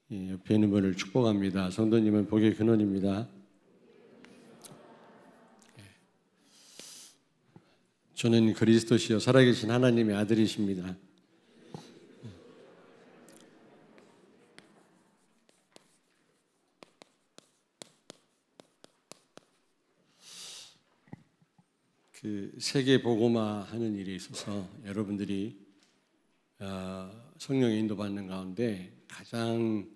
옆에 있는 분을 축복합니다. 성도님은 복의 근원입니다. 저는 그리스도시요 살아계신 하나님의 아들이십니다. 세계 복음화 하는 일에 있어서 여러분들이 성령의 인도받는 가운데 가장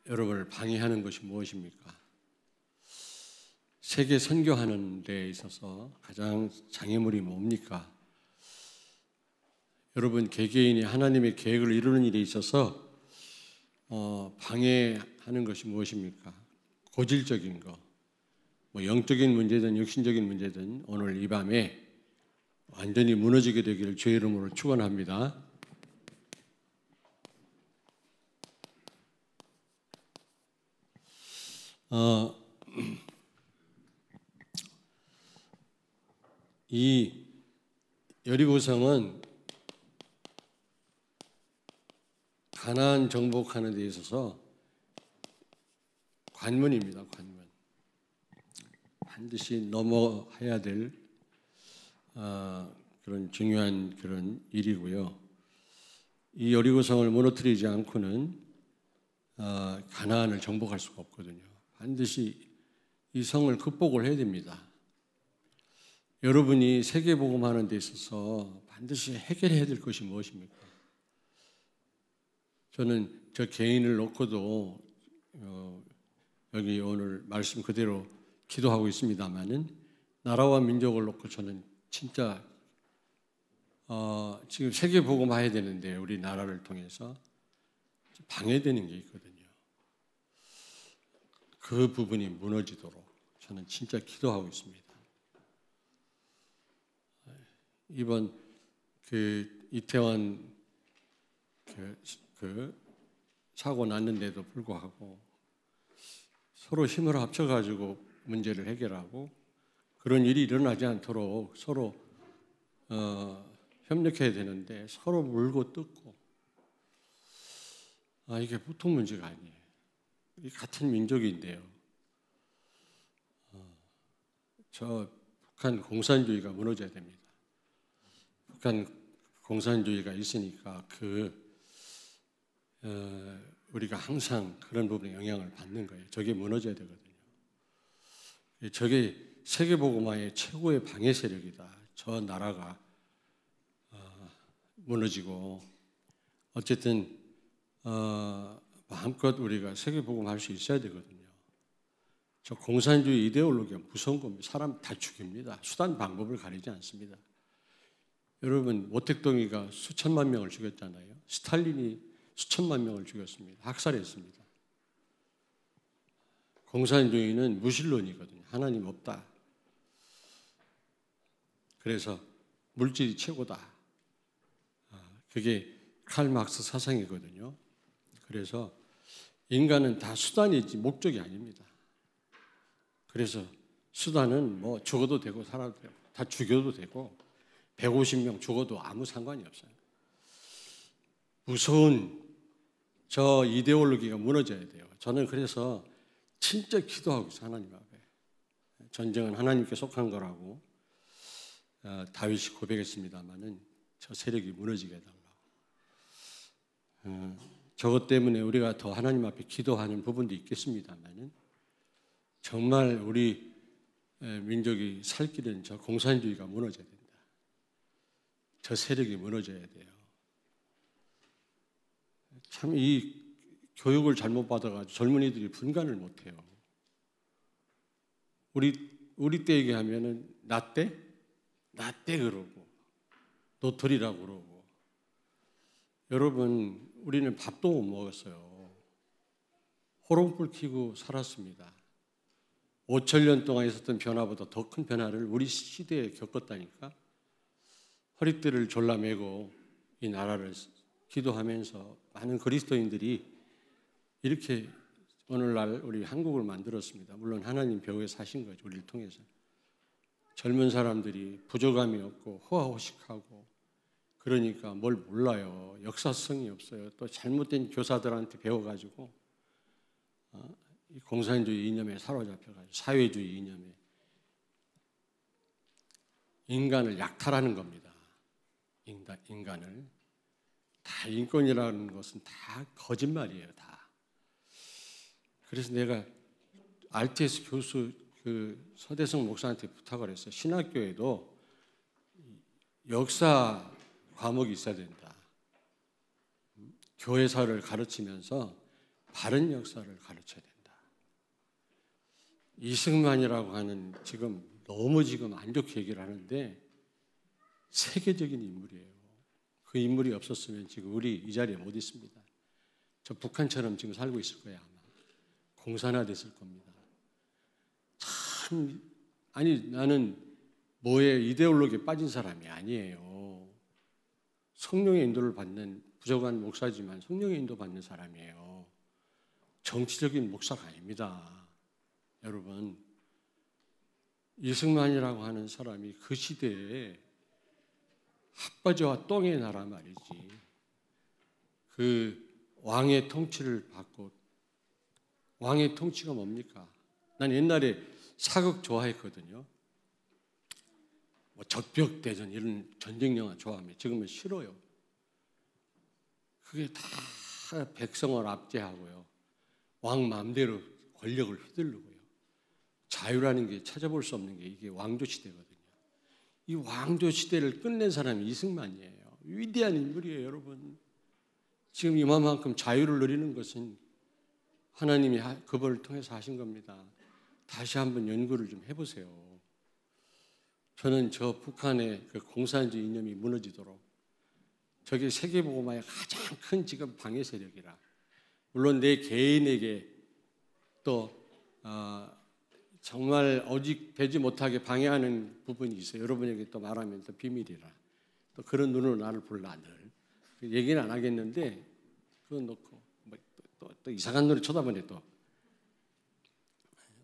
여러분을 방해하는 것이 무엇입니까? 세계 선교하는 데 있어서 가장 장애물이 뭡니까? 여러분 개개인이 하나님의 계획을 이루는 일에 있어서 방해하는 것이 무엇입니까? 고질적인 거, 영적인 문제든 육신적인 문제든 오늘 이 밤에 완전히 무너지게 되기를 주의 이름으로 축원합니다. 이 여리고성은 가나안 정복하는 데 있어서 관문입니다. 관문. 반드시 넘어야 될 그런 중요한 그런 일이고요. 이 여리고성을 무너뜨리지 않고는 가나안을 정복할 수가 없거든요. 반드시 이 성을 극복을 해야 됩니다. 여러분이 세계복음하는 데 있어서 반드시 해결해야 될 것이 무엇입니까? 저는 저 개인을 놓고도 여기 오늘 말씀 그대로 기도하고 있습니다마는 나라와 민족을 놓고 저는 진짜 지금 세계복음화해야 되는데 우리 나라를 통해서 방해되는 게 있거든요. 그 부분이 무너지도록 저는 진짜 기도하고 있습니다. 이번 이태원 사고 났는데도 불구하고 서로 힘을 합쳐가지고 문제를 해결하고 그런 일이 일어나지 않도록 서로 협력해야 되는데 서로 물고 뜯고 이게 보통 문제가 아니에요. 이 같은 민족인데요. 저 북한 공산주의가 무너져야 됩니다. 북한 공산주의가 있으니까 우리가 항상 그런 부분에 영향을 받는 거예요. 저게 무너져야 되거든요. 저게 세계복음화의 최고의 방해 세력이다. 저 나라가 무너지고 어쨌든 마음껏 우리가 세계복음할 수 있어야 되거든요. 저 공산주의 이데올로기가 무서운 겁니다. 사람 다 죽입니다. 수단 방법을 가리지 않습니다. 여러분 모택동이가 수천만 명을 죽였잖아요. 스탈린이 수천만 명을 죽였습니다. 학살했습니다. 공산주의는 무신론이거든요. 하나님 없다. 그래서 물질이 최고다. 그게 칼 막스 사상이거든요. 그래서 인간은 다 수단이지 목적이 아닙니다. 그래서 수단은 죽어도 되고 살아도 되고 다 죽여도 되고 150명 죽어도 아무 상관이 없어요. 무서운 저 이데올로기가 무너져야 돼요. 저는 그래서 진짜 기도하고 있어요. 하나님 앞에. 전쟁은 하나님께 속한 거라고 다윗이 고백했습니다마는 저 세력이 무너지게 해달라고. 저것 때문에 우리가 더 하나님 앞에 기도하는 부분도 있겠습니다마는 정말 우리 민족이 살 길은 저 공산주의가 무너져야 된다. 저 세력이 무너져야 돼요. 참 이 교육을 잘못 받아가지고 젊은이들이 분간을 못해요. 우리 때 얘기하면은 나 때 그러고 노털이라고 그러고 여러분 우리는 밥도 못 먹었어요. 호롱불 켜고 살았습니다. 5,000년 동안 있었던 변화보다 더 큰 변화를 우리 시대에 겪었다니까. 허리띠를 졸라매고 이 나라를 기도하면서 많은 그리스도인들이 이렇게 오늘날 우리 한국을 만들었습니다. 물론 하나님 배후에 사신 거죠. 우리를 통해서. 젊은 사람들이 부족함이 없고 호화호식하고 그러니까 뭘 몰라요. 역사성이 없어요. 또 잘못된 교사들한테 배워가지고 이 공산주의 이념에 사로잡혀가지고 사회주의 이념에 인간을 약탈하는 겁니다. 인간을. 다 인권이라는 것은 다 거짓말이에요. 다. 그래서 내가 RTS 교수 그 서대성 목사한테 부탁을 했어요. 신학교에도 역사 과목이 있어야 된다. 교회사를 가르치면서 바른 역사를 가르쳐야 된다. 이승만이라고 하는 너무 안 좋게 얘기를 하는데 세계적인 인물이에요. 그 인물이 없었으면 지금 우리 이 자리에 못 있습니다. 저 북한처럼 지금 살고 있을 거예요. 아마 공산화됐을 겁니다. 참 나는 뭐에 이데올로기에 빠진 사람이 아니에요. 성령의 인도를 받는 부족한 목사지만 성령의 인도 받는 사람이에요. 정치적인 목사가 아닙니다. 여러분, 이승만이라고 하는 사람이 그 시대에 핫바지와 똥의 나라 말이지. 그 왕의 통치를 받고, 왕의 통치가 뭡니까? 난 옛날에 사극 좋아했거든요. 뭐 적벽대전 이런 전쟁 영화 좋아합니다. 지금은 싫어요. 그게 다 백성을 압제하고요. 왕 마음대로 권력을 휘두르고요. 자유라는 게 찾아볼 수 없는 게 이게 왕조 시대거든요. 이 왕조 시대를 끝낸 사람이 이승만이에요. 위대한 인물이에요, 여러분. 지금 이만큼 자유를 누리는 것은 하나님이 그분을 통해서 하신 겁니다. 다시 한번 연구를 좀 해보세요. 저는 저 북한의 그 공산주의 이념이 무너지도록 저게 세계복음화의 가장 큰 지금 방해 세력이라. 물론 내 개인에게 또 정말 오직 되지 못하게 방해하는 부분이 있어요. 여러분에게 또 말하면 또 비밀이라. 또 그런 눈으로 나를 볼라 늘. 얘기는 안 하겠는데 그건 놓고 또 이상한 눈으로 쳐다보네 또.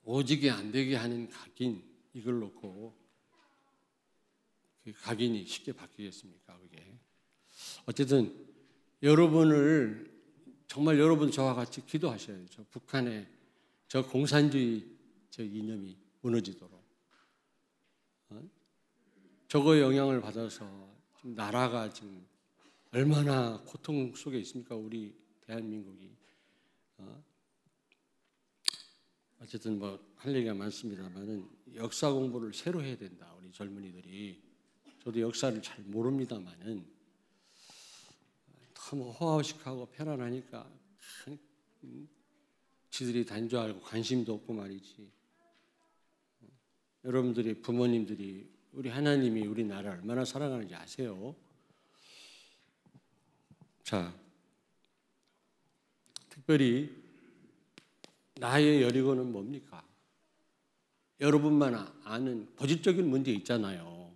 오직이 안 되게 하는 각인 이걸 놓고 그 각인이 쉽게 바뀌겠습니까? 그게. 어쨌든 여러분을 정말 여러분 저와 같이 기도하셔야죠. 저 북한의 저 공산주의 저 이념이 무너지도록. 저거에 영향을 받아서 지금 나라가 지금 얼마나 고통 속에 있습니까? 우리 대한민국이. 어쨌든 뭐 할 얘기가 많습니다만은 역사 공부를 새로 해야 된다. 우리 젊은이들이. 저도 역사를 잘 모릅니다만은 너무 호화호식하고 편안하니까 지들이 단 줄 알고 관심도 없고 말이지. 여러분들이 부모님들이 우리 하나님이 우리나라를 얼마나 사랑하는지 아세요? 자, 특별히 나의 여리고는 뭡니까? 여러분만 아는 고질적인 문제 있잖아요.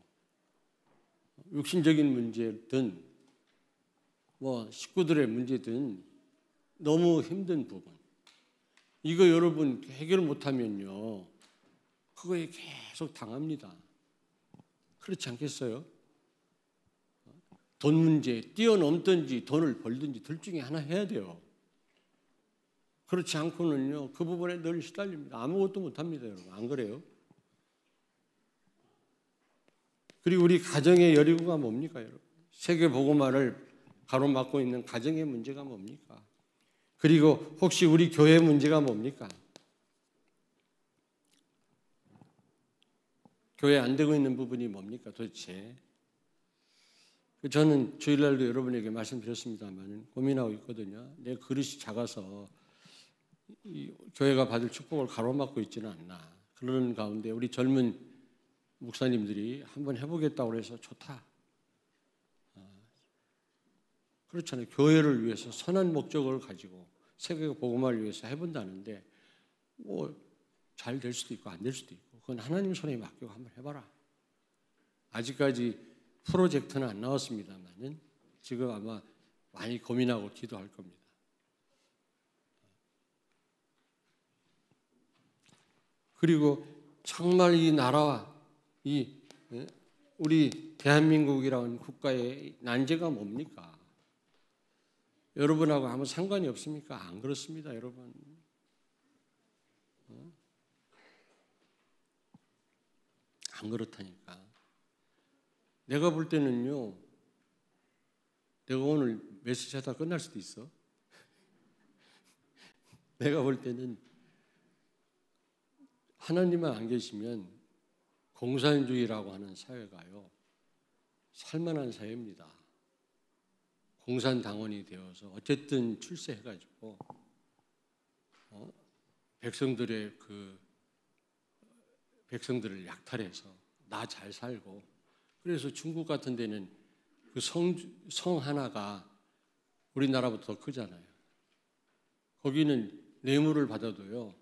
육신적인 문제든 뭐 식구들의 문제든 너무 힘든 부분. 이거 여러분 해결 못하면요. 그거에 계속 당합니다. 그렇지 않겠어요? 돈 문제 뛰어넘든지 돈을 벌든지 둘 중에 하나 해야 돼요. 그렇지 않고는요. 그 부분에 늘 시달립니다. 아무것도 못합니다. 여러분. 안 그래요? 그리고 우리 가정의 여리고가 뭡니까? 여러분? 세계복음화를 가로막고 있는 가정의 문제가 뭡니까? 그리고 혹시 우리 교회 문제가 뭡니까? 교회 안 되고 있는 부분이 뭡니까 도대체? 저는 주일날도 여러분에게 말씀드렸습니다만 고민하고 있거든요. 내 그릇이 작아서 이 교회가 받을 축복을 가로막고 있지는 않나. 그러는 가운데 우리 젊은 목사님들이 한번 해보겠다고 해서 좋다. 그렇잖아요. 교회를 위해서 선한 목적을 가지고 세계 복음화를 위해서 해본다는데 뭐 잘 될 수도 있고 안 될 수도 있고 그건 하나님 손에 맡기고 한번 해봐라. 아직까지 프로젝트는 안 나왔습니다만은 지금 아마 많이 고민하고 기도할 겁니다. 그리고 정말 이 나라와 이 우리 대한민국이라는 국가의 난제가 뭡니까? 여러분하고 아무 상관이 없습니까? 안 그렇습니다, 여러분. 안 그렇다니까. 내가 볼 때는요, 내가 오늘 메시지 하다 끝날 수도 있어. 내가 볼 때는 하나님만 안 계시면 공산주의라고 하는 사회가요, 살만한 사회입니다. 공산당원이 되어서 어쨌든 출세해가지고 백성들을 약탈해서 나 잘 살고, 그래서 중국 같은 데는 그 성 하나가 우리나라보다 더 크잖아요. 거기는 뇌물을 받아도요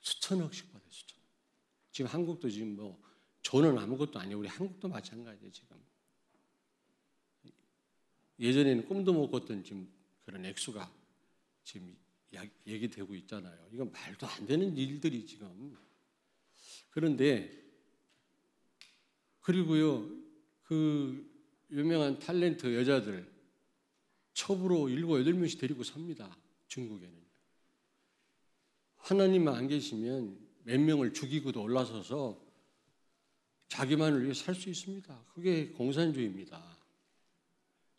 수천억씩 받아요. 수천억. 지금 한국도 지금 뭐 저는 아무것도 아니에요. 우리 한국도 마찬가지예요. 지금 예전에는 꿈도 못 꿨던 지금 그런 액수가 지금 얘기되고 있잖아요. 이건 말도 안 되는 일들이 지금. 그런데 그리고요, 그 유명한 탤런트 여자들 첩으로 7, 8명씩 데리고 삽니다. 중국에는. 하나님만 안 계시면 몇 명을 죽이고도 올라서서 자기만을 위해 살 수 있습니다. 그게 공산주의입니다.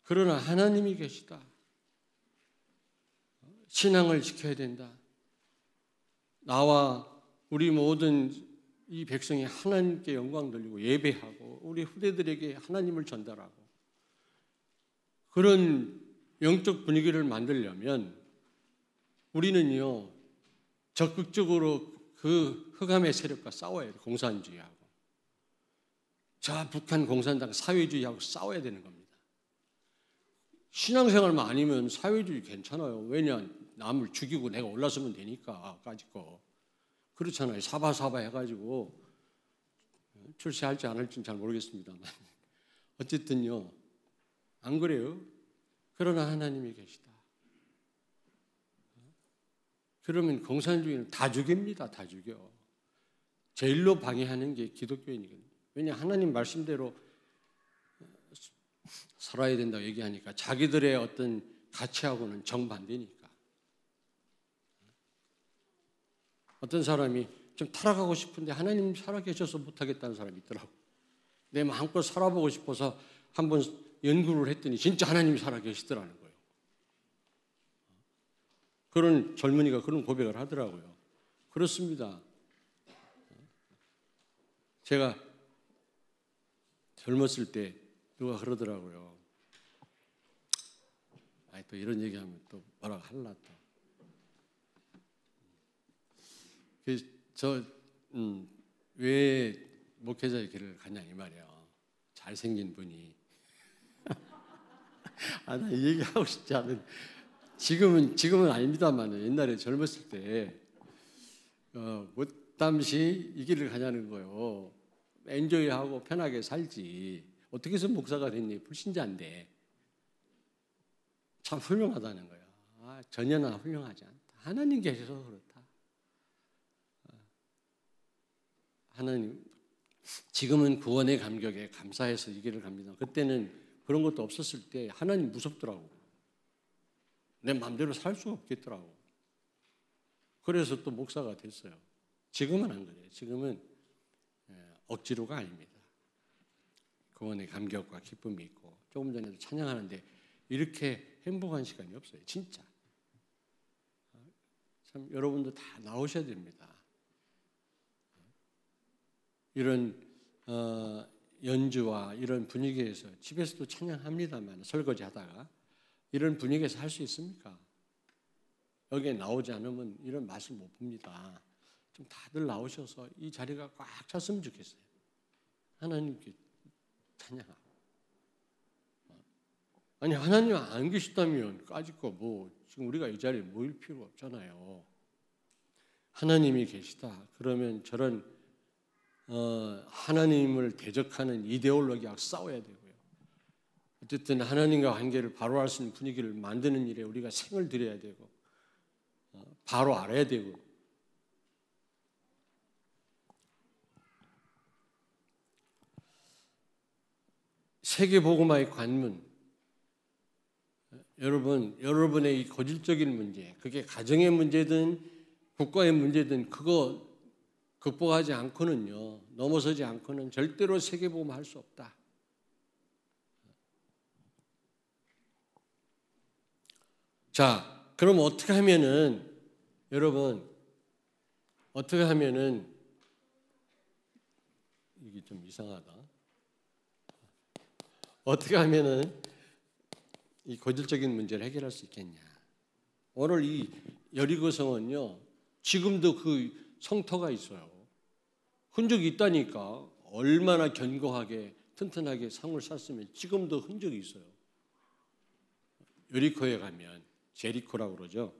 그러나 하나님이 계시다. 신앙을 지켜야 된다. 나와 우리 모든 이 백성이 하나님께 영광 돌리고 예배하고 우리 후대들에게 하나님을 전달하고, 그런 영적 분위기를 만들려면 우리는요 적극적으로 그 흑암의 세력과 싸워야 돼요. 공산주의하고 저 북한 공산당 사회주의하고 싸워야 되는 겁니다. 신앙생활만 아니면 사회주의 괜찮아요. 왜냐, 남을 죽이고 내가 올라서면 되니까. 까짓거 그렇잖아요. 사바사바 해가지고 출세할지 안 할지는 잘 모르겠습니다만 어쨌든요 안 그래요? 그러나 하나님이 계시다. 그러면 공산주의는 다 죽입니다. 다 죽여. 제일로 방해하는 게 기독교인이거든요. 왜냐, 하나님 말씀대로 살아야 된다고 얘기하니까 자기들의 어떤 가치하고는 정반대니까. 어떤 사람이 좀 타락하고 싶은데 하나님 살아계셔서 못하겠다는 사람이 있더라고. 내 마음껏 살아보고 싶어서 한번 연구를 했더니 진짜 하나님이 살아계시더라는 거예요. 그런 젊은이가 그런 고백을 하더라고요. 그렇습니다. 제가 젊었을 때 누가 그러더라고요. 아니, 또 이런 얘기하면 또 뭐라고 할라 또. 왜 목회자의 길을 가냐 이 말이에요. 잘생긴 분이. 나 이 얘기하고 싶지 않은. 지금은 아닙니다만 옛날에 젊었을 때 못담시 이 길을 가냐는 거예요. 엔조이하고 편하게 살지. 어떻게 해서 목사가 됐니? 불신자인데. 참 훌륭하다는 거야. 전혀나 훌륭하지 않다. 하나님 계셔서 그렇다. 하나님, 지금은 구원의 감격에 감사해서 이 길을 갑니다. 그때는 그런 것도 없었을 때 하나님 무섭더라고. 내 마음대로 살 수가 없겠더라고. 그래서 또 목사가 됐어요. 지금은 안 그래요. 지금은 억지로가 아닙니다. 구원의 감격과 기쁨이 있고, 조금 전에도 찬양하는데 이렇게 행복한 시간이 없어요. 진짜. 참 여러분도 다 나오셔야 됩니다. 이런 연주와 이런 분위기에서, 집에서도 찬양합니다만 설거지 하다가 이런 분위기에서 할 수 있습니까? 여기에 나오지 않으면 이런 맛을 못 봅니다. 좀 다들 나오셔서 이 자리가 꽉 찼으면 좋겠어요. 하나님께 찬양하고. 아니, 하나님 안 계시다면 까짓거 뭐 지금 우리가 이 자리에 모일 필요 없잖아요. 하나님이 계시다. 그러면 저런 하나님을 대적하는 이데올로기하고 싸워야 되고요. 어쨌든 하나님과 관계를 바로 알 수 있는 분위기를 만드는 일에 우리가 생을 들여야 되고, 바로 알아야 되고. 세계복음화의 관문, 여러분의 이 고질적인 문제, 그게 가정의 문제든 국가의 문제든 그거 극복하지 않고는요, 넘어서지 않고는 절대로 세계복음화 할 수 없다. 자, 그럼 어떻게 하면은, 여러분, 어떻게 하면은, 이게 좀 이상하다. 어떻게 하면은 이 고질적인 문제를 해결할 수 있겠냐. 오늘 이 여리고성은요, 지금도 그 성터가 있어요. 흔적이 있다니까. 얼마나 견고하게, 튼튼하게 성을 쌓았으면 지금도 흔적이 있어요. 여리코에 가면, 제리코라고 그러죠.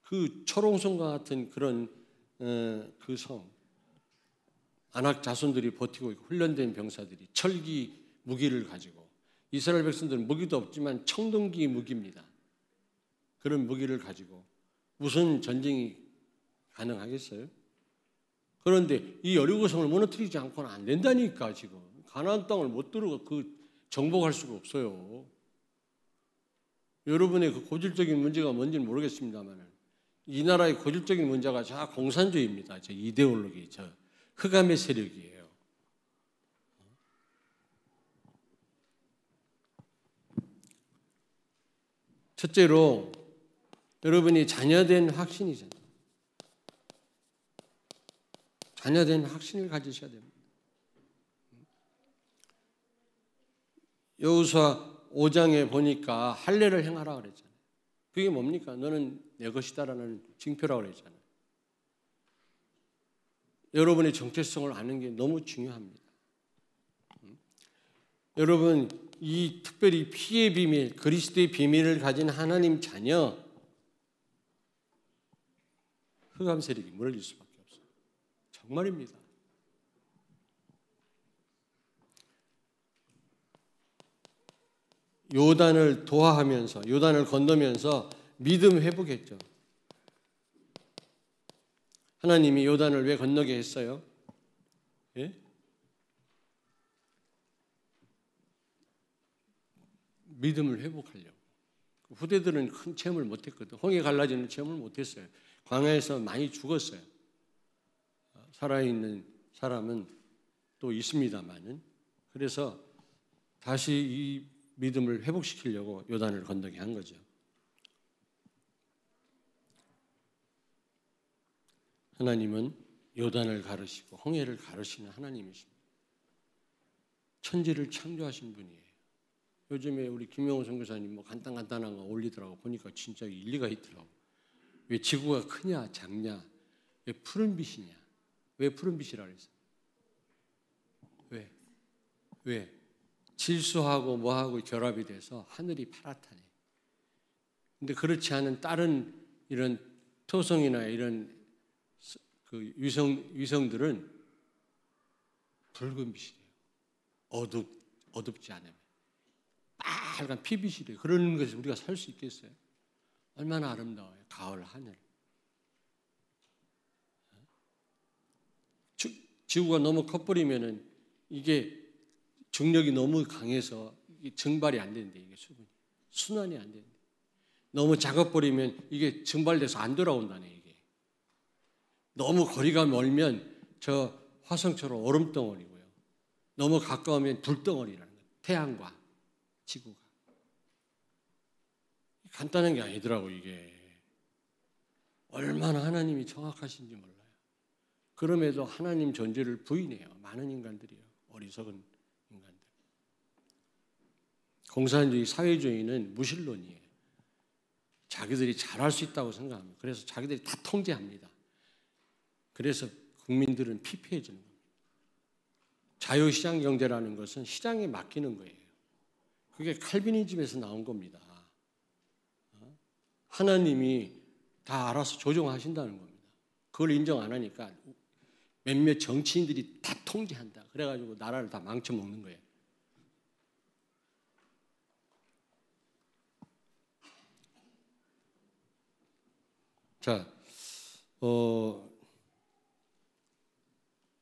그 초롱성과 같은 그런 그 성, 안악 자손들이 버티고 있고 훈련된 병사들이 철기 무기를 가지고, 이스라엘 백성들은 무기도 없지만 청동기 무기입니다. 그런 무기를 가지고 무슨 전쟁이 가능하겠어요? 그런데 이 여리고성을 무너뜨리지 않고는 안 된다니까. 지금 가나안 땅을 못 들어가 정복할 수가 없어요. 여러분의 그 고질적인 문제가 뭔지는 모르겠습니다만, 이 나라의 고질적인 문제가 저 공산주의입니다. 저 이데올로기, 저 흑암의 세력이에요. 첫째로 여러분이 자녀된 확신이잖아요. 자녀된 확신을 가지셔야 됩니다. 여호수아 5장에 보니까 할례를 행하라 그랬잖아요. 그게 뭡니까? 너는 내 것이다라는 징표라고 그랬잖아요. 여러분의 정체성을 아는 게 너무 중요합니다. 여러분, 이 특별히 피의 비밀, 그리스도의 비밀을 가진 하나님 자녀, 흑암 세력이 무너질 수밖에 없어요. 정말입니다. 요단을 도하하면서, 요단을 건너면서 믿음 회복했죠. 하나님이 요단을 왜 건너게 했어요? 예? 믿음을 회복하려고. 후대들은 큰 체험을 못했거든. 홍해 갈라지는 체험을 못했어요. 광야에서 많이 죽었어요. 살아있는 사람은 또 있습니다만은. 그래서 다시 이 믿음을 회복시키려고 요단을 건너게 한 거죠. 하나님은 요단을 가르시고 홍해를 가르시는 하나님이십니다. 천지를 창조하신 분이에요. 요즘에 우리 김영호 선교사님 뭐 간단한 거 올리더라고. 보니까 진짜 일리가 있더라고. 왜 지구가 크냐 작냐, 왜 푸른 빛이냐, 왜 푸른 빛이라 그랬어요? 왜? 질소하고 뭐하고 결합이 돼서 하늘이 파랗다네. 근데 그렇지 않은 다른 이런 토성이나 이런 그 위성들은 붉은 빛이에요. 어둡지 않으면 빨간 피빛이래요. 그런 것에 우리가 살 수 있겠어요? 얼마나 아름다워요. 가을 하늘. 지구가 너무 커버리면은 이게 중력이 너무 강해서 이게 증발이 안 되는데, 이게 수분이 순환이 안 되는데, 너무 작아버리면 이게 증발돼서 안 돌아온다네. 이게 너무 거리가 멀면 저 화성처럼 얼음덩어리고요. 너무 가까우면 불덩어리라는 거예요. 태양과 지구가. 간단한 게 아니더라고. 이게 얼마나 하나님이 정확하신지 몰라요. 그럼에도 하나님 존재를 부인해요. 많은 인간들이요. 어리석은 인간들. 공산주의, 사회주의는 무신론이에요. 자기들이 잘할 수 있다고 생각합니다. 그래서 자기들이 다 통제합니다. 그래서 국민들은 피폐해지는 겁니다. 자유시장 경제라는 것은 시장에 맡기는 거예요. 그게 칼비니즘에서 나온 겁니다. 하나님이 다 알아서 조정하신다는 겁니다. 그걸 인정 안 하니까 몇몇 정치인들이 다 통제한다. 그래가지고 나라를 다 망쳐먹는 거예요. 자,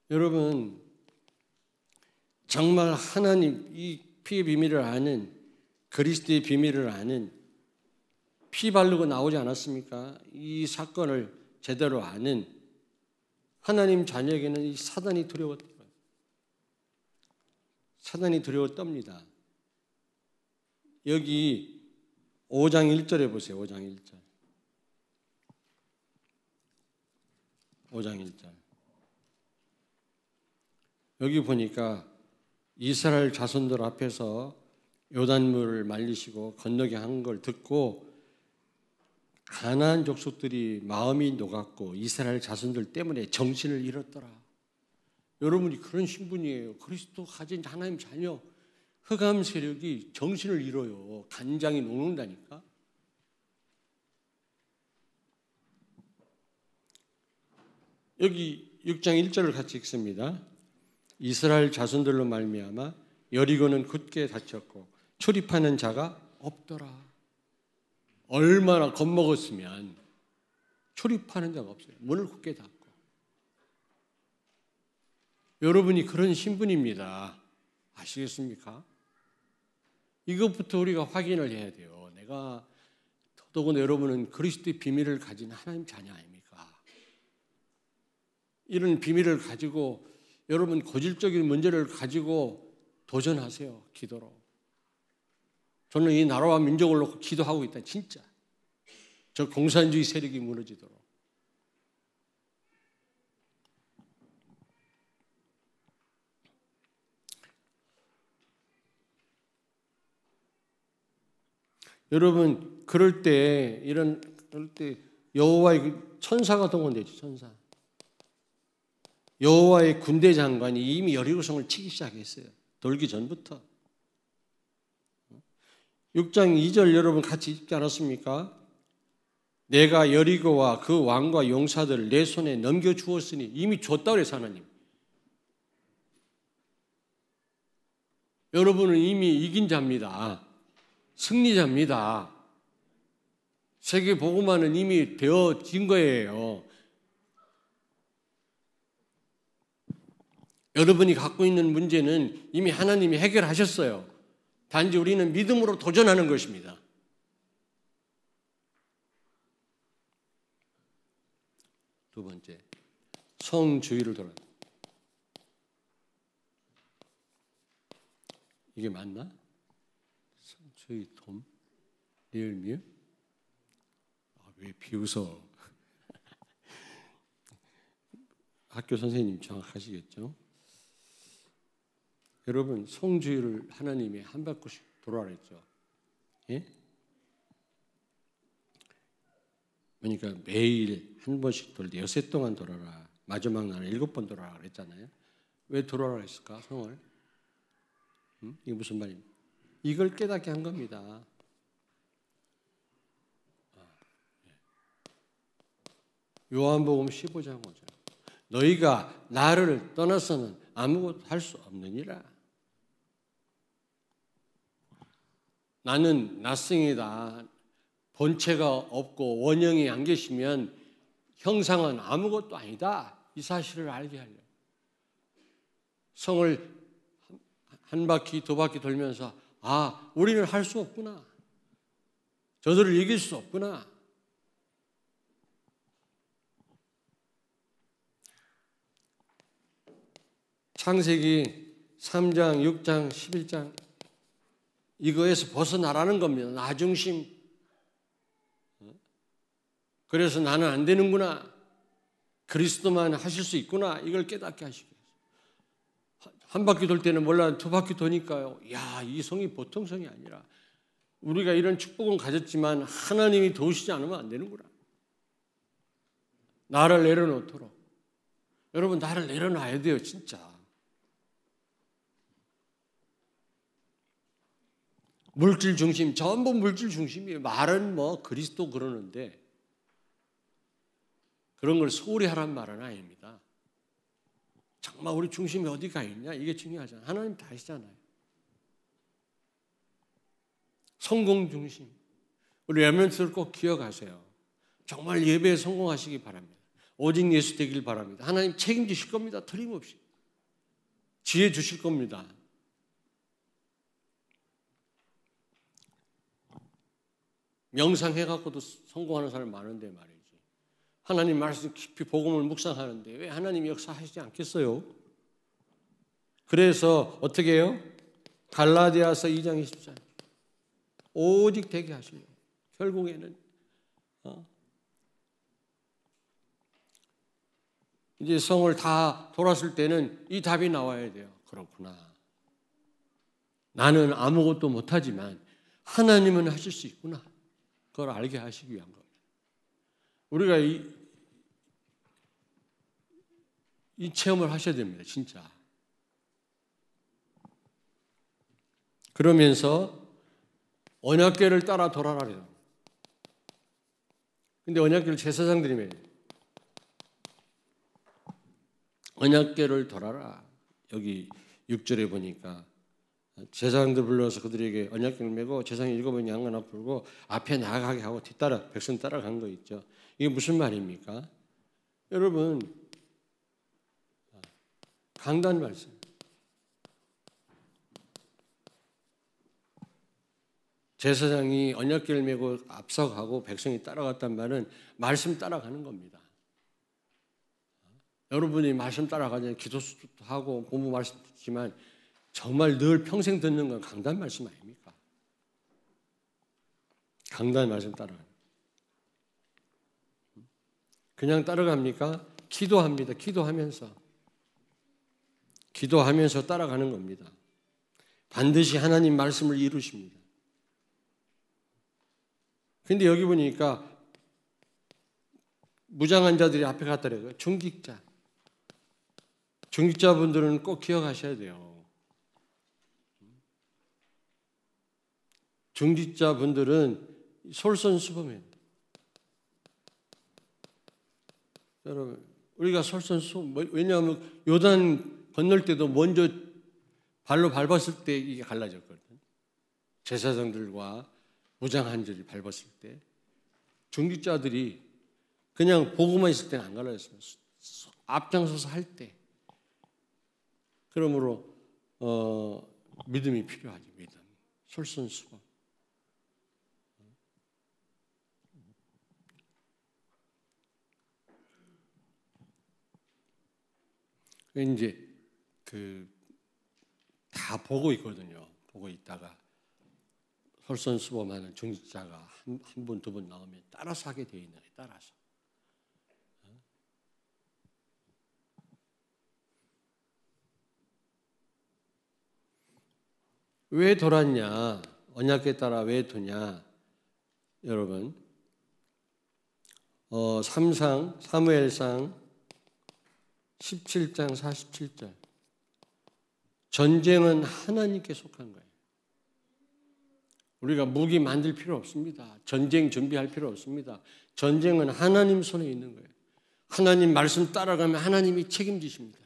여러분, 정말 하나님 이 피의 비밀을 아는, 그리스도의 비밀을 아는, 피 바르고 나오지 않았습니까? 이 사건을 제대로 아는 하나님 자녀에게는 이 사단이 두려웠던 거예요. 사단이 두려웠답니다. 여기 5장 1절에 보세요. 5장 1절. 5장 1절. 여기 보니까 이스라엘 자손들 앞에서 요단물을 말리시고 건너게 한 걸 듣고 가나안 족속들이 마음이 녹았고 이스라엘 자손들 때문에 정신을 잃었더라. 여러분이 그런 신분이에요. 그리스도 가진 하나님 자녀. 흑암 세력이 정신을 잃어요. 간장이 녹는다니까. 여기 6장 1절을 같이 읽습니다. 이스라엘 자손들로 말미암아 여리고는 굳게 닫혔고 출입하는 자가 없더라. 얼마나 겁먹었으면 출입하는 자가 없어요. 문을 굳게 닫고. 여러분이 그런 신분입니다. 아시겠습니까? 이것부터 우리가 확인을 해야 돼요. 내가 더더구나 여러분은 그리스도의 비밀을 가진 하나님 자녀 아닙니까? 이런 비밀을 가지고 여러분 고질적인 문제를 가지고 도전하세요. 기도로. 저는 이 나라와 민족을 놓고 기도하고 있다. 진짜. 저 공산주의 세력이 무너지도록. 여러분 그럴 때 여호와의 천사가 동원되죠. 천사. 여호와의 군대 장관이 이미 여리고성을 치기 시작했어요. 돌기 전부터. 6장 2절 여러분 같이 읽지 않았습니까? 내가 여리고와 그 왕과 용사들을 내 손에 넘겨주었으니 이미 줬다 그래서 하나님. 여러분은 이미 이긴 자입니다. 승리자입니다. 세계 복음화는 이미 되어진 거예요. 여러분이 갖고 있는 문제는 이미 하나님이 해결하셨어요. 단지 우리는 믿음으로 도전하는 것입니다. 두 번째, 성주의를 돌아. 이게 맞나? 성주의 돔? 리얼미요? 왜 비웃어? 학교 선생님 정확하시겠죠? 여러분 성주의를 하나님이 한 바퀴씩 돌아라 했죠. 예? 그러니까 매일 한 번씩 돌 때 6해 동안 돌아라. 마지막 날에 7번 돌아라 그랬잖아요. 왜 돌아라 했을까? 성을. 이게 무슨 말입니까? 이걸 깨닫게 한 겁니다. 요한복음 15장 5절. 너희가 나를 떠나서는 아무것도 할 수 없느니라. 나는 낯성이다. 본체가 없고 원형이 안 계시면 형상은 아무것도 아니다. 이 사실을 알게 하려. 성을 한 바퀴 두 바퀴 돌면서 아, 우리는 할 수 없구나. 저들을 이길 수 없구나. 창세기 3장, 6장, 11장 이거에서 벗어나라는 겁니다. 나 중심. 그래서 나는 안 되는구나. 그리스도만 하실 수 있구나. 이걸 깨닫게 하시기 위해서. 한 바퀴 돌 때는 몰라 두 바퀴 도니까요. 야, 이 성이 보통 성이 아니라 우리가 이런 축복은 가졌지만 하나님이 도우시지 않으면 안 되는구나. 나를 내려놓도록. 여러분 나를 내려놔야 돼요. 진짜. 물질 중심, 전부 물질 중심이에요. 말은 뭐 그리스도 그러는데 그런 걸 소홀히 하란 말은 아닙니다. 정말 우리 중심이 어디가 있냐? 이게 중요하잖아요. 하나님 다 아시잖아요. 성공 중심. 우리 렘넌트를 꼭 기억하세요. 정말 예배에 성공하시기 바랍니다. 오직 예수 되길 바랍니다. 하나님 책임지실 겁니다. 틀림없이. 지혜 주실 겁니다. 명상해갖고도 성공하는 사람이 많은데 말이지. 하나님 말씀 깊이 복음을 묵상하는데 왜 하나님이 역사하시지 않겠어요? 그래서 어떻게 해요? 갈라디아서 2장 24절 오직 되게 하시려. 결국에는 이제 성을 다 돌았을 때는 이 답이 나와야 돼요. 그렇구나. 나는 아무것도 못하지만 하나님은 하실 수 있구나. 그걸 알게 하시기 위한 겁니다. 우리가 이 체험을 하셔야 됩니다. 진짜. 그러면서 언약궤를 따라 돌아가래요. 근데 언약궤를 제사장들이 매요. 언약궤를 돌아라. 여기 6절에 보니까 제사장들 불러서 그들에게 언약궤를 메고 제사장이 7번 양을 하나 풀고 앞에 나가게 하고 뒤따라 백성 따라간 거 있죠. 이게 무슨 말입니까? 여러분 강단 말씀. 제사장이 언약궤를 메고 앞서가고 백성이 따라갔단 말은 말씀 따라가는 겁니다. 여러분이 말씀 따라가면 기도도 하고 공부 말씀 듣지만 정말 늘 평생 듣는 건 강단 말씀 아닙니까? 강단 말씀 따라가는. 그냥 따라갑니까? 기도합니다. 기도하면서 따라가는 겁니다. 반드시 하나님 말씀을 이루십니다. 근데 여기 보니까 무장한 자들이 앞에 갔더라고요. 중직자분들은 꼭 기억하셔야 돼요. 중직자분들은 솔선수범해요. 여러분, 우리가 솔선수범, 왜냐하면 요단 건널 때도 먼저 발로 밟았을 때 이게 갈라졌거든. 제사장들과 무장한 자들이 밟았을 때 중직자들이 그냥 보고만 있을 때는 안 갈라졌어요. 앞장서서 할 때. 그러므로 믿음이 필요하죠. 믿음. 솔선수범. 이제 다 보고 있거든요. 보고 있다가 솔선수범하는 중직자가 한 분, 두 분 나오면 따라서 하게 되어 있는 거예요. 따라서. 왜 돌았냐? 언약궤 따라 왜 도냐? 여러분, 사무엘상 17장 47절. 전쟁은 하나님께 속한 거예요. 우리가 무기 만들 필요 없습니다. 전쟁 준비할 필요 없습니다. 전쟁은 하나님 손에 있는 거예요. 하나님 말씀 따라가면 하나님이 책임지십니다.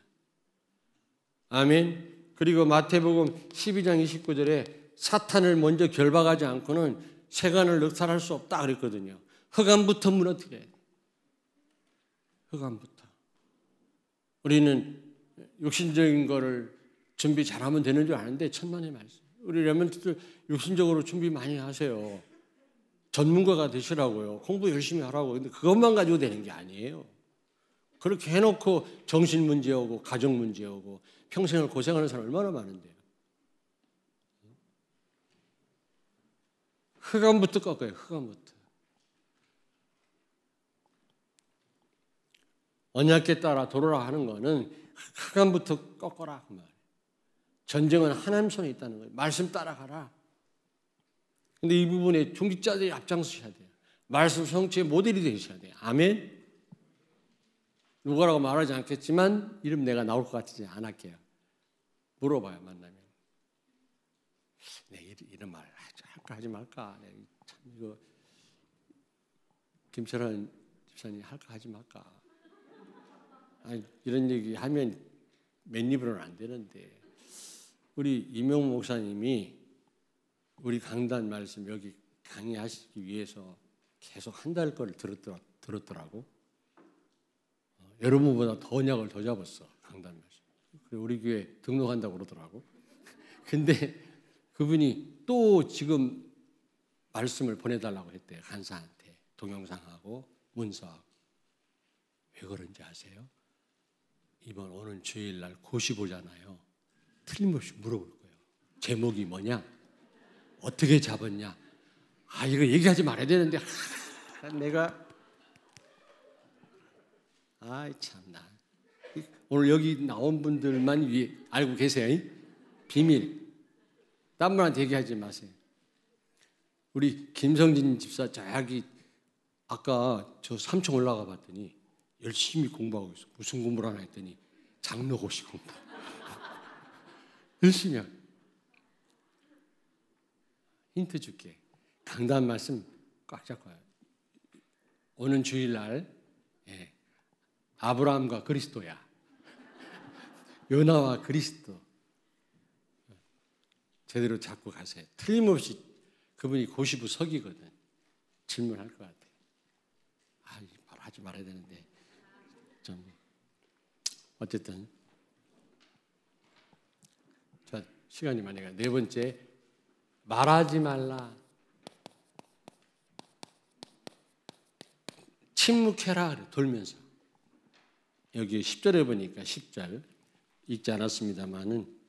아멘. 그리고 마태복음 12장 29절에 사탄을 먼저 결박하지 않고는 세간을 넉살할 수 없다 그랬거든요. 흑암부터 무너뜨려야 돼요. 흑암부터. 우리는 육신적인 거를 준비 잘하면 되는 줄 아는데 천만의 말씀. 우리 렘넌트들 육신적으로 준비 많이 하세요. 전문가가 되시라고요. 공부 열심히 하라고. 근데 그것만 가지고 되는 게 아니에요. 그렇게 해놓고 정신 문제 오고 가정 문제 오고 평생을 고생하는 사람 얼마나 많은데요. 흑암부터 꺾어요. 흑암부터. 언약궤 따라 돌아라 하는 거는 흑암부터 꺾어라 그 말이에요. 전쟁은 하나님 손에 있다는 거예요. 말씀 따라가라. 근데 이 부분에 중직자들이 앞장서셔야 돼요. 말씀 성취의 모델이 되셔야 돼요. 아멘. 누구라고 말하지 않겠지만 이름 내가 나올 것 같지 안 할게요. 물어봐요. 만나면. 네, 이런 말 할까 하지 말까. 네, 참 이거 김철환 집사님 할까 하지 말까. 아니, 이런 얘기 하면 맨입으로는 안 되는데 우리 이명호 목사님이 우리 강단 말씀 여기 강의하시기 위해서 계속 한 달 거를 들었더라고. 여러분보다 더 언약을 더 잡았어. 강단 말씀. 그리고 우리 교회 등록한다고 그러더라고. 근데 그분이 또 지금 말씀을 보내달라고 했대요. 간사한테 동영상하고 문서하고. 왜 그런지 아세요? 이번 오는 주일날 고시 보잖아요. 틀림없이 물어볼 거예요. 제목이 뭐냐? 어떻게 잡았냐? 아, 이거 얘기하지 말아야 되는데 내가 아이 참나. 오늘 여기 나온 분들만 알고 계세요. 비밀. 딴 분한테 얘기하지 마세요. 우리 김성진 집사 저기 아까 저 3층 올라가 봤더니 열심히 공부하고 있어. 무슨 공부를 하나 했더니 장로고시 공부. 열심히 하고. 힌트 줄게. 강단 말씀 꽉 잡고 와요. 오는 주일날 아브라함과 그리스도야. 요나와 그리스도. 제대로 잡고 가세요. 틀림없이 그분이 고시부 석이거든. 질문할 것 같아. 아, 바로 하지 말아야 되는데. 좀 어쨌든 자, 시간이 많이 가. 네 번째, 말하지 말라. 침묵해라 그래, 돌면서. 여기 10절에 보니까 10절 읽지 않았습니다만은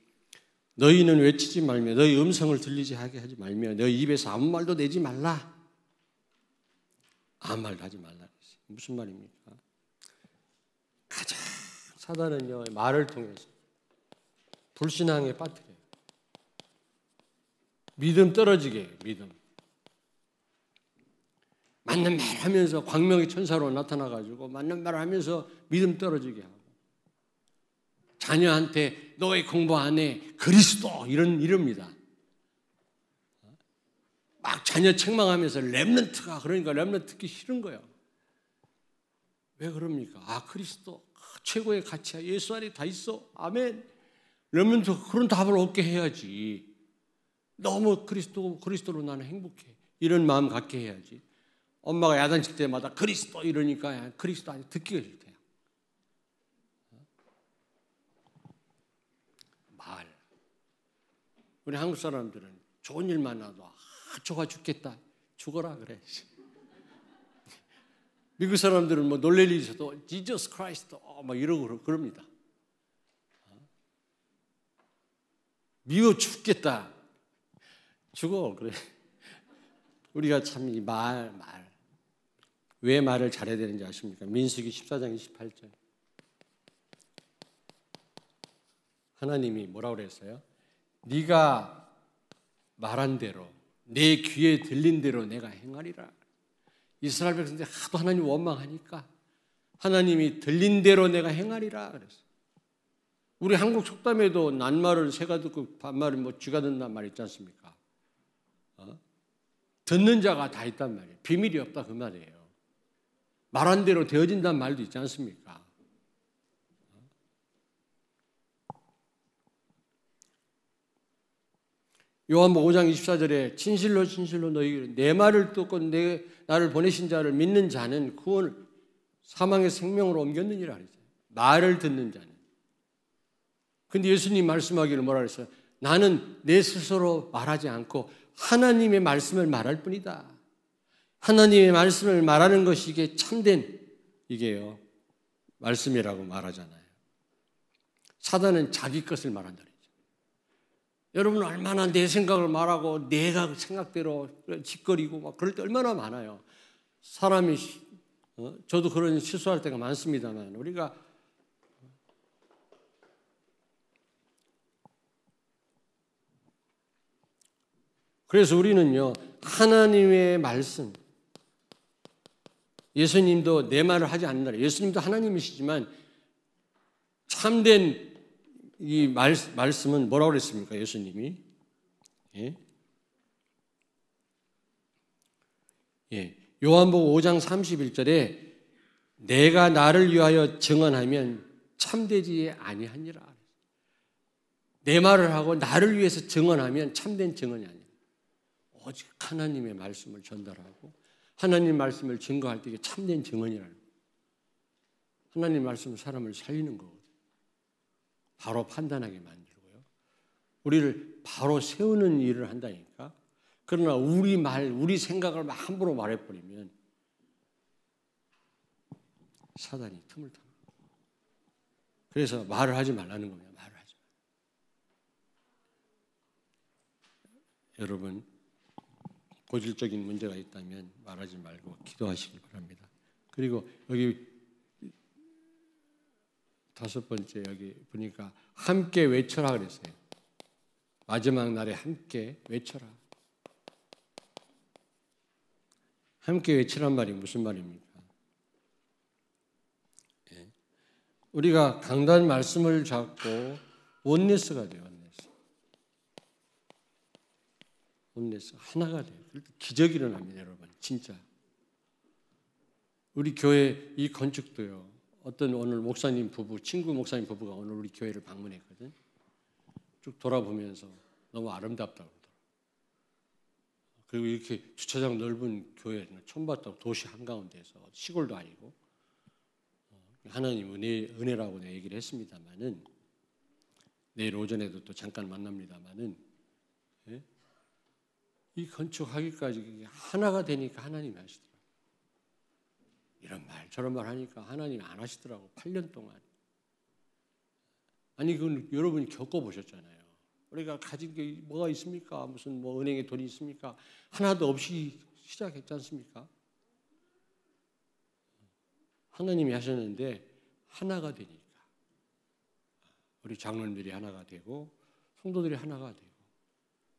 너희는 외치지 말며 너희 음성을 들리지 하게 하지 말며 너희 입에서 아무 말도 내지 말라. 아무 말도 하지 말라. 무슨 말입니까? 가장 사단은요, 말을 통해서 불신앙에 빠뜨려요. 믿음 떨어지게 해요. 믿음. 맞는 말 하면서 광명의 천사로 나타나가지고 맞는 말을 하면서 믿음 떨어지게 하고, 자녀한테 너의 공부 안 해 그리스도 이럽니다. 막 자녀 책망하면서 렘넌트가, 그러니까 렘넌트 듣기 싫은 거예요. 왜 그럽니까? 아, 그리스도 최고의 가치야. 예수 안에 다 있어. 아멘. 렘넌트 그런 답을 얻게 해야지. 너무 그리스도로 나는 행복해. 이런 마음 갖게 해야지. 엄마가 야단칠 때마다 그리스도 이러니까 그리스도 아니 듣기가 싫대요. 말. 우리 한국 사람들은 좋은 일 만나도 좋아 죽겠다. 죽어라 그래. 미국 사람들은 뭐 놀랄 일이 있어도 지저스 크라이스트 막 이러고 그럽니다. 미워 죽겠다. 죽어 그래. 우리가 참 이 말. 왜 말을 잘해야 되는지 아십니까? 민수기 14장 28절. 하나님이 뭐라고 그랬어요? 네가 말한 대로 내 귀에 들린 대로 내가 행하리라. 이스라엘 백성들이 하도 하나님 원망하니까 하나님이 들린 대로 내가 행하리라 그랬어요. 우리 한국 속담에도 낱말을 새가 듣고 반말을 뭐 쥐가 듣는단 말 있지 않습니까? 듣는 자가 다 있단 말이에요. 비밀이 없다 그 말이에요. 말한 대로 되어진다는 말도 있지 않습니까? 요한복음 5장 24절에 진실로 너희 내 말을 듣고 나를 보내신 자를 믿는 자는 구원을 사망의 생명으로 옮겼느니라 그랬어요. 말을 듣는 자는. 근데 예수님 말씀하기를 뭐라 그랬어요? 나는 내 스스로 말하지 않고 하나님의 말씀을 말할 뿐이다. 하나님의 말씀을 말하는 것이 이게 참된 이게요 말씀이라고 말하잖아요. 사단은 자기 것을 말한다 그랬죠. 여러분 얼마나 내 생각을 말하고 내가 생각대로 짓거리고 막 그럴 때 얼마나 많아요. 사람이 저도 그런 실수할 때가 많습니다만 우리가 그래서 우리는요 하나님의 말씀, 예수님도 내 말을 하지 않는다. 예수님도 하나님이시지만 참된 이 말씀은 뭐라고 그랬습니까? 예수님이 요한복음 5장 31절에 내가 나를 위하여 증언하면 참되지 아니하니라. 내 말을 하고 나를 위해서 증언하면 참된 증언이 아니라 오직 하나님의 말씀을 전달하고 하나님 말씀을 증거할 때 이게 참된 증언이라는 거예요. 하나님 말씀은 사람을 살리는 거거든요. 바로 판단하게 만들고요. 우리를 바로 세우는 일을 한다니까. 그러나 우리 생각을 막 함부로 말해버리면 사단이 틈을 탑니다. 그래서 말을 하지 말라는 겁니다. 말을 하지 마. 여러분, 고질적인 문제가 있다면 말하지 말고 기도하시길 바랍니다. 그리고 여기 5번째 여기 보니까 함께 외쳐라 그랬어요. 마지막 날에 함께 외쳐라. 함께 외치란 말이 무슨 말입니까? 우리가 강단 말씀을 잡고 원네스가 돼요. 원네스 하나가 돼요. 기적이 일어납니다, 여러분. 진짜. 우리 교회 이 건축도요. 어떤 오늘 목사님 부부, 친구 목사님 부부가 오늘 우리 교회를 방문했거든. 쭉 돌아보면서 너무 아름답다고 그러더라고요. 그리고 이렇게 주차장 넓은 교회는 처음 봤다고, 도시 한가운데서, 시골도 아니고. 하나님 은혜라고 내가 얘기를 했습니다마는, 내일 오전에도 또 잠깐 만납니다마는, 예? 이 건축하기까지 하나가 되니까 하나님이 하시더라고요. 이런 말 저런 말 하니까 하나님이 안 하시더라고. 8년 동안. 아니 그건 여러분이 겪어보셨잖아요. 우리가 가진 게 뭐가 있습니까? 무슨 뭐 은행에 돈이 있습니까? 하나도 없이 시작했지 않습니까? 하나님이 하셨는데 하나가 되니까 우리 장로님들이 하나가 되고 성도들이 하나가 되고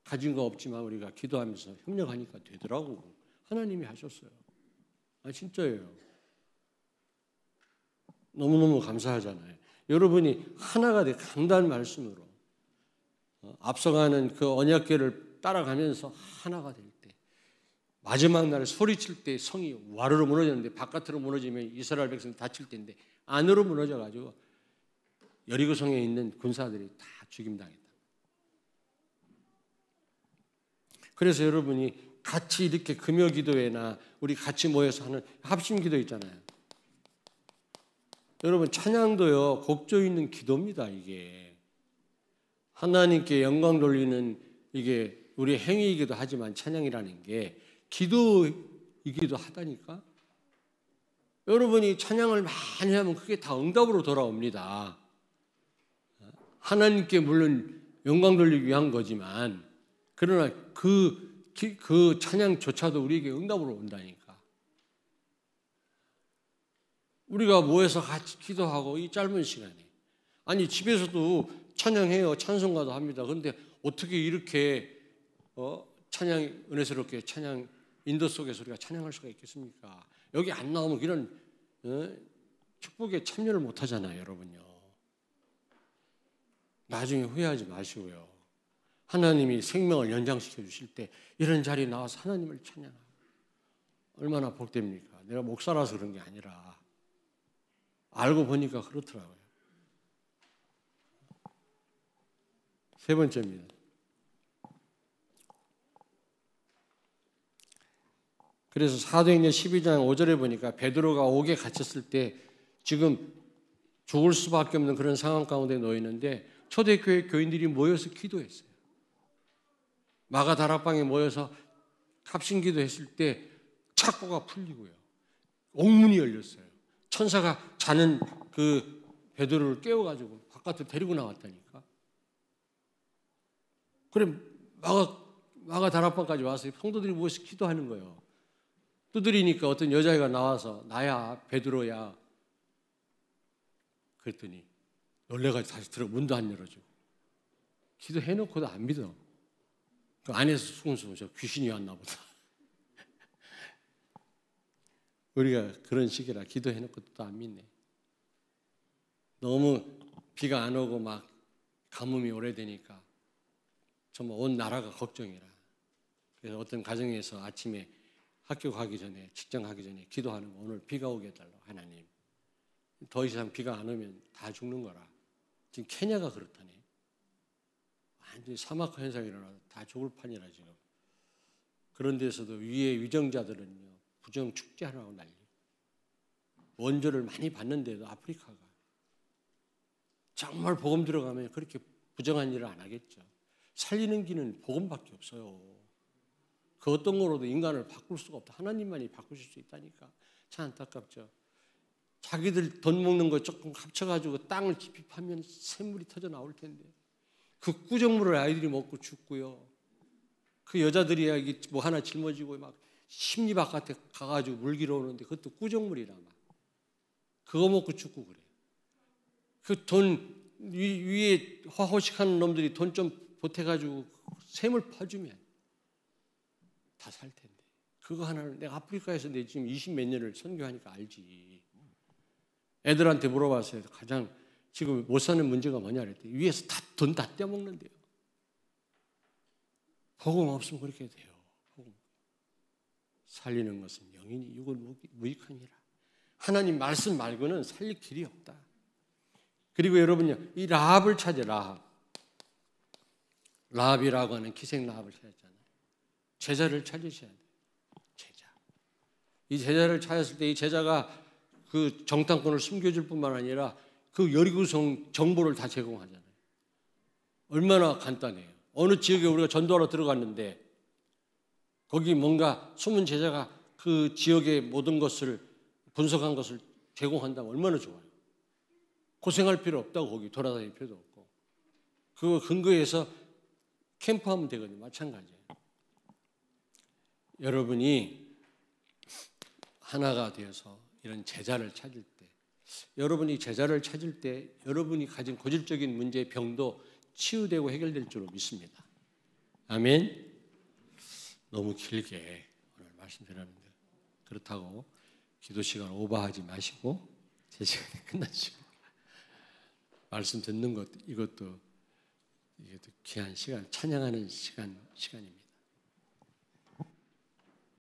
가진 거 없지만 우리가 기도하면서 협력하니까 되더라고. 하나님이 하셨어요. 아 진짜예요. 너무너무 감사하잖아요. 여러분이 하나가 돼 강단 말씀으로 앞서가는 그 언약궤를 따라가면서 하나가 될 때, 마지막 날에 소리칠 때 성이 와르르 무너졌는데, 바깥으로 무너지면 이스라엘 백성이 다칠 텐데 안으로 무너져가지고 여리고성에 있는 군사들이 다 죽임당했다. 그래서 여러분이 같이 이렇게 금요기도회나 우리 같이 모여서 하는 합심기도 있잖아요. 여러분 찬양도요 곡조 있는 기도입니다. 이게 하나님께 영광 돌리는, 이게 우리 행위이기도 하지만 찬양이라는 게 기도이기도 하다니까. 여러분이 찬양을 많이 하면 그게 다 응답으로 돌아옵니다. 하나님께 물론 영광 돌리기 위한 거지만, 그러나 그 찬양조차도 우리에게 응답으로 온다니까. 우리가 모여서 같이 기도하고 이 짧은 시간에, 아니 집에서도 찬양해요. 찬송가도 합니다. 그런데 어떻게 이렇게 찬양 은혜스럽게 찬양 인도 속에서 우리가 찬양할 수가 있겠습니까? 여기 안 나오면 이런 축복에 참여를 못 하잖아요, 여러분요. 나중에 후회하지 마시고요. 하나님이 생명을 연장시켜 주실 때 이런 자리에 나와서 하나님을 찬양하고 얼마나 복됩니까? 내가 목사라서 그런 게 아니라 알고 보니까 그렇더라고요. 세 번째입니다. 그래서 사도행전 12장 5절에 보니까 베드로가 옥에 갇혔을 때 지금 죽을 수밖에 없는 그런 상황 가운데 놓여 있는데 초대교회 교인들이 모여서 기도했어요. 마가 다락방에 모여서 합심기도 했을 때 착고가 풀리고요. 옥문이 열렸어요. 천사가 자는 그 베드로를 깨워가지고 바깥으로 데리고 나왔다니까. 그래 마가 다락방까지 와서 성도들이 모여서 기도하는 거예요. 두드리니까 어떤 여자애가 나와서 나야 베드로야. 그랬더니 놀래가지고 다시 들어 문도 안 열어주고. 기도해놓고도 안 믿어. 그 안에서 수근수근 저 귀신이 왔나 보다. 우리가 그런 시기라 기도해놓고도 또 안 믿네. 너무 비가 안 오고 막 가뭄이 오래되니까 정말 온 나라가 걱정이라. 그래서 어떤 가정에서 아침에 학교 가기 전에, 직장 가기 전에 기도하는 거, 오늘 비가 오게 해달라고. 하나님 더 이상 비가 안 오면 다 죽는 거라. 지금 케냐가 그렇다네. 완전히 사막화 현상이 일어나서 다 죽을 판이라 지금. 그런 데서도 위에 위정자들은요 부정 축제하라고 난리. 원조를 많이 받는데도 아프리카가 정말 복음 들어가면 그렇게 부정한 일을 안 하겠죠. 살리는 길은 복음밖에 없어요. 그 어떤 거로도 인간을 바꿀 수가 없다. 하나님만이 바꾸실 수 있다니까. 참 안타깝죠. 자기들 돈 먹는 거 조금 합쳐가지고 땅을 깊이 파면 샘물이 터져 나올 텐데 그 구정물을 아이들이 먹고 죽고요. 그 여자들이 뭐 하나 짊어지고 막 심리 바깥에 가가지고 물기로 오는데 그것도 구정물이라 막 그거 먹고 죽고 그래요. 그 돈 위에 화호식하는 놈들이 돈 좀 보태가지고 샘을 퍼주면 다 살 텐데 그거 하나는 내가 아프리카에서 내 지금 20몇 년을 선교하니까 알지. 애들한테 물어봤어요. 가장 지금 못 사는 문제가 뭐냐 그랬더니 위에서 돈 다 떼먹는데요. 복음 없으면 그렇게 돼요. 복음. 살리는 것은 영이니 육을 무익하니라. 하나님 말씀 말고는 살릴 길이 없다. 그리고 여러분요, 이 라합을 찾아. 라합이라고 하는 기생 라합을 찾았잖아요. 제자를 찾으셔야 돼요. 제자. 이 제자를 찾았을 때 이 제자가 그 정탐꾼을 숨겨줄 뿐만 아니라 그 여리고성 정보를 다 제공하잖아요. 얼마나 간단해요. 어느 지역에 우리가 전도하러 들어갔는데 거기 뭔가 숨은 제자가 그 지역의 모든 것을 분석한 것을 제공한다면 얼마나 좋아요. 고생할 필요 없다고 거기 돌아다닐 필요도 없고 그 근거에서 캠프하면 되거든요. 마찬가지예요. 여러분이 하나가 되어서 이런 제자를 찾을 때 여러분이 제자를 찾을 때 여러분이 가진 고질적인 문제의 병도 치유되고 해결될 줄로 믿습니다. 아멘. 너무 길게 오늘 말씀드렸는데 그렇다고 기도 시간 오버하지 마시고 제 시간이 끝나시고 말씀 듣는 것 이것도 귀한 시간 찬양하는 시간입니다.